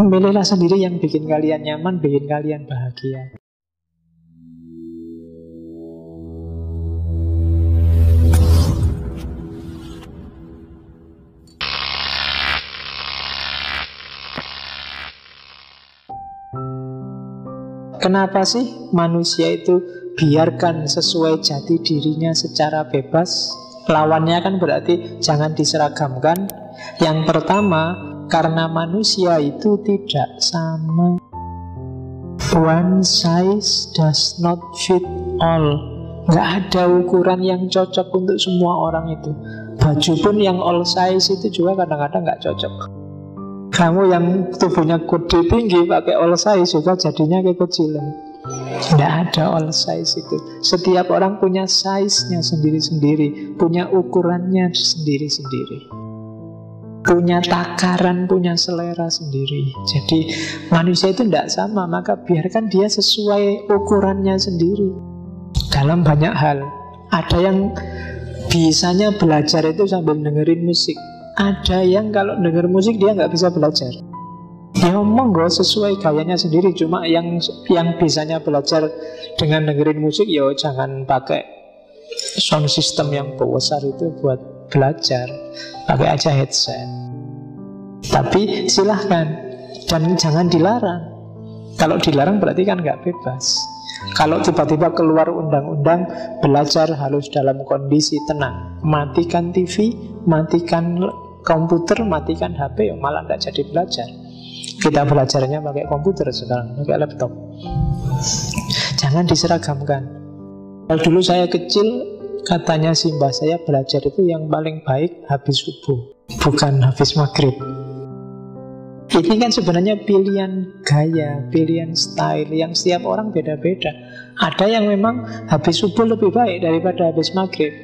Pilihlah sendiri yang bikin kalian nyaman, bikin kalian bahagia. Kenapa sih manusia itu biarkan sesuai jati dirinya secara bebas? Lawannya kan berarti jangan diseragamkan. Yang pertama, karena manusia itu tidak sama. One size does not fit all. Nggak ada ukuran yang cocok untuk semua orang itu. Baju pun yang all size itu juga kadang-kadang nggak cocok. Kamu yang tubuhnya gede tinggi pakai all size juga jadinya kekecilan. Tidak ada all size itu. Setiap orang punya size-nya sendiri-sendiri, punya ukurannya sendiri-sendiri, punya takaran, punya selera sendiri. Jadi manusia itu tidak sama, maka biarkan dia sesuai ukurannya sendiri. Dalam banyak hal, ada yang bisanya belajar itu sambil dengerin musik. Ada yang kalau denger musik dia nggak bisa belajar. Ya monggo sesuai gayanya sendiri. Cuma yang bisanya belajar dengan dengerin musik, ya jangan pakai sound system yang besar itu buat belajar. Pakai aja headset. Tapi silahkan, dan jangan dilarang. Kalau dilarang berarti kan nggak bebas. Kalau tiba-tiba keluar undang-undang belajar harus dalam kondisi tenang, matikan TV, matikan komputer, matikan HP, ya malah nggak jadi belajar. Kita belajarnya pakai komputer sekarang, pakai laptop. Jangan diseragamkan. Kalau dulu saya kecil, katanya si mbah saya belajar itu yang paling baik habis subuh, bukan habis maghrib. Ini kan sebenarnya pilihan gaya, pilihan style yang setiap orang beda-beda. Ada yang memang habis subuh lebih baik daripada habis maghrib.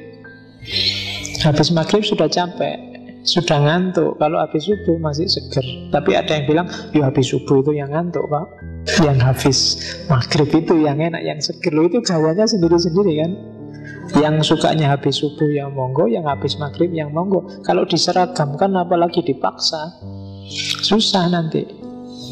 Habis maghrib sudah capek, sudah ngantuk. Kalau habis subuh masih seger. Tapi ada yang bilang, ya habis subuh itu yang ngantuk Pak, yang habis maghrib itu yang enak, yang seger. Loh, itu gayanya sendiri-sendiri kan. Yang sukanya habis subuh yang monggo, yang habis maghrib yang monggo. Kalau diseragamkan apalagi dipaksa, susah nanti.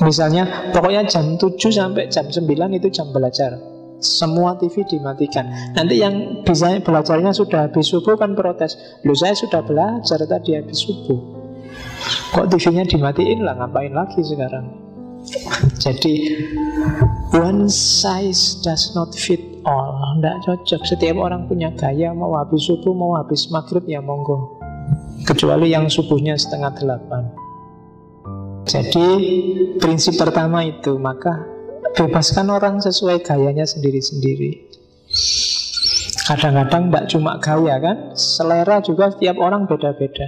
Misalnya pokoknya jam 7 sampai jam 9 itu jam belajar, semua TV dimatikan. Nanti yang bisa belajarnya sudah habis subuh kan protes, loh saya sudah belajar tadi habis subuh, kok TV-nya dimatiin lah, ngapain lagi sekarang. Jadi one size does not fit all. Tidak cocok. Setiap orang punya gaya. Mau habis subuh, mau habis maghrib, ya monggo. Kecuali yang subuhnya 7:30. Jadi prinsip pertama itu, maka bebaskan orang sesuai gayanya sendiri-sendiri. Kadang-kadang tidak cuma gaya kan, selera juga setiap orang beda-beda.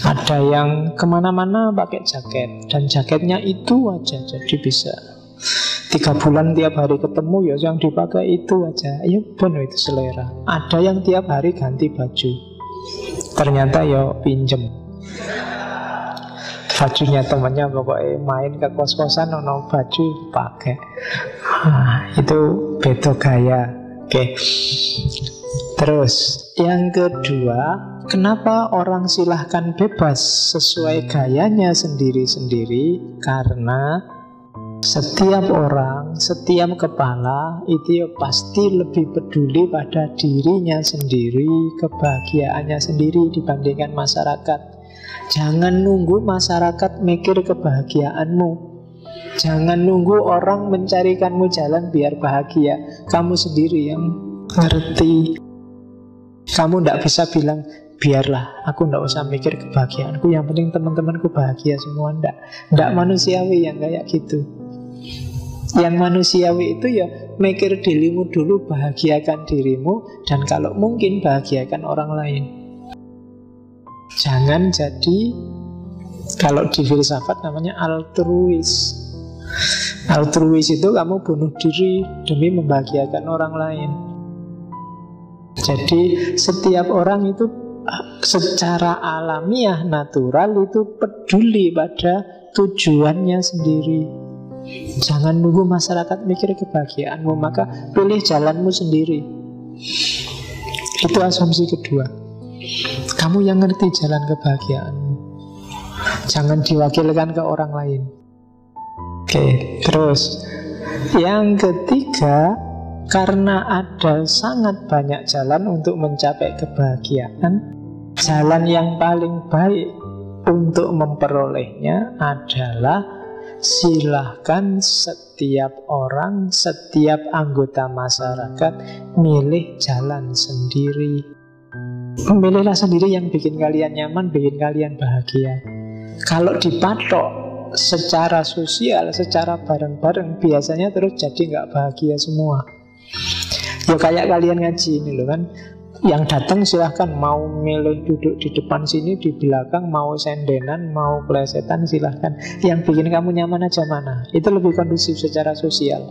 Ada yang kemana-mana pakai jaket, dan jaketnya itu aja, jadi bisa 3 bulan tiap hari ketemu, ya yang dipakai itu aja. Ya benar, itu selera. Ada yang tiap hari ganti baju, ternyata ya pinjem bajunya temannya, pokoknya main ke kos-kosan ono baju pakai. Itu beda gaya. Oke. Terus yang kedua, kenapa orang silahkan bebas sesuai gayanya sendiri-sendiri? Karena setiap orang, setiap kepala itu ya pasti lebih peduli pada dirinya sendiri, kebahagiaannya sendiri dibandingkan masyarakat. Jangan nunggu masyarakat mikir kebahagiaanmu. Jangan nunggu orang mencarikanmu jalan biar bahagia. Kamu sendiri yang ngerti. Kamu tidak bisa bilang, biarlah, aku tidak usah mikir kebahagiaanku, yang penting teman-temanku bahagia semua. Tidak manusiawi yang kayak gitu. Yang manusiawi itu ya mikir dirimu dulu, bahagiakan dirimu, dan kalau mungkin bahagiakan orang lain. Jangan jadi, kalau di filsafat namanya altruis. Altruis itu kamu bunuh diri demi membahagiakan orang lain. Jadi setiap orang itu secara alamiah, natural itu peduli pada tujuannya sendiri. Jangan nunggu masyarakat mikir kebahagiaanmu, maka pilih jalanmu sendiri. Itu asumsi kedua. Kamu yang ngerti jalan kebahagiaanmu. Jangan diwakilkan ke orang lain. Oke, terus yang ketiga, karena ada sangat banyak jalan untuk mencapai kebahagiaan, jalan yang paling baik untuk memperolehnya adalah silahkan setiap orang, setiap anggota masyarakat milih jalan sendiri. Memilihlah sendiri yang bikin kalian nyaman, bikin kalian bahagia. Kalau dipatok secara sosial, secara bareng-bareng, biasanya terus jadi nggak bahagia semua. Ya kayak kalian ngaji ini loh kan, yang datang silahkan, mau milih duduk di depan sini, di belakang, mau sendenan, mau plesetan, silahkan. Yang bikin kamu nyaman aja mana. Itu lebih kondusif secara sosial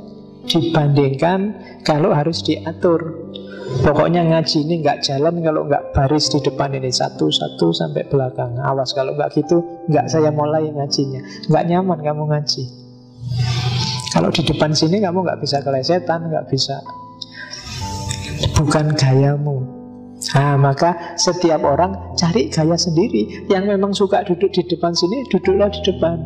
dibandingkan kalau harus diatur. Pokoknya ngaji ini nggak jalan kalau nggak baris di depan ini, satu-satu sampai belakang. Awas kalau nggak gitu, nggak saya mulai ngajinya. Nggak nyaman kamu ngaji. Kalau di depan sini kamu nggak bisa kelesetan, nggak bisa, bukan gayamu. Nah, maka setiap orang cari gaya sendiri. Yang memang suka duduk di depan sini, duduklah di depan.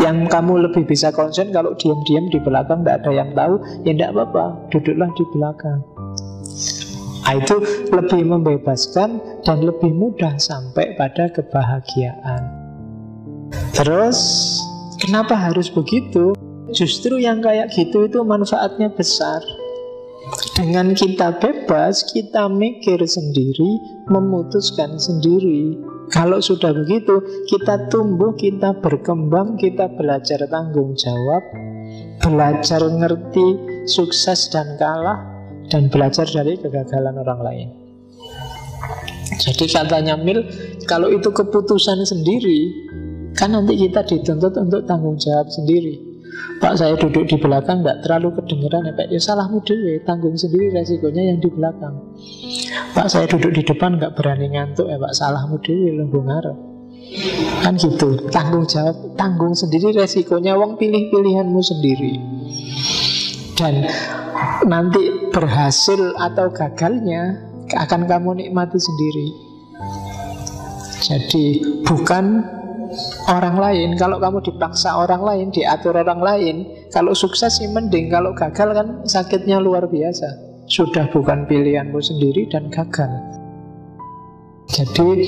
Yang kamu lebih bisa konsen kalau diam-diam di belakang, tidak ada yang tahu, ya tidak apa-apa, duduklah di belakang. Nah, itu lebih membebaskan dan lebih mudah sampai pada kebahagiaan. Terus, kenapa harus begitu? Justru yang kayak gitu itu manfaatnya besar. Dengan kita bebas, kita mikir sendiri, memutuskan sendiri. Kalau sudah begitu, kita tumbuh, kita berkembang, kita belajar tanggung jawab, belajar ngerti sukses dan kalah, dan belajar dari kegagalan orang lain. Jadi katanya Mil, kalau itu keputusan sendiri, kan nanti kita dituntut untuk tanggung jawab sendiri. Pak, saya duduk di belakang tidak terlalu kedengeran ya Pak. Ya salahmu dewe, tanggung sendiri resikonya yang di belakang. Pak, saya duduk di depan nggak berani ngantuk ya Pak. Salahmu dewe, lembung ngarep. Kan gitu, tanggung jawab, tanggung sendiri resikonya. Wong pilih pilihanmu sendiri. Dan nanti berhasil atau gagalnya akan kamu nikmati sendiri. Jadi bukan orang lain. Kalau kamu dipaksa orang lain, diatur orang lain, kalau sukses sih mending. Kalau gagal kan sakitnya luar biasa. Sudah bukan pilihanmu sendiri dan gagal. Jadi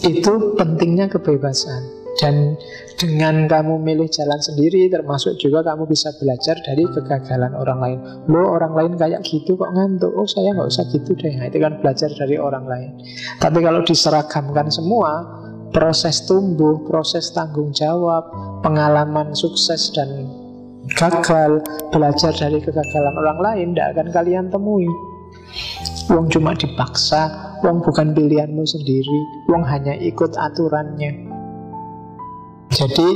itu pentingnya kebebasan. Dan dengan kamu milih jalan sendiri, termasuk juga kamu bisa belajar dari kegagalan orang lain. Loh, orang lain kayak gitu kok ngantuk. Oh, saya nggak usah gitu deh. Nah, itu kan belajar dari orang lain. Tapi kalau diseragamkan semua, proses tumbuh, proses tanggung jawab, pengalaman sukses dan gagal, belajar dari kegagalan orang lain, tidak akan kalian temui. Wong cuma dipaksa, wong bukan pilihanmu sendiri, wong hanya ikut aturannya. Jadi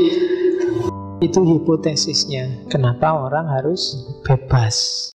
itu hipotesisnya, kenapa orang harus bebas.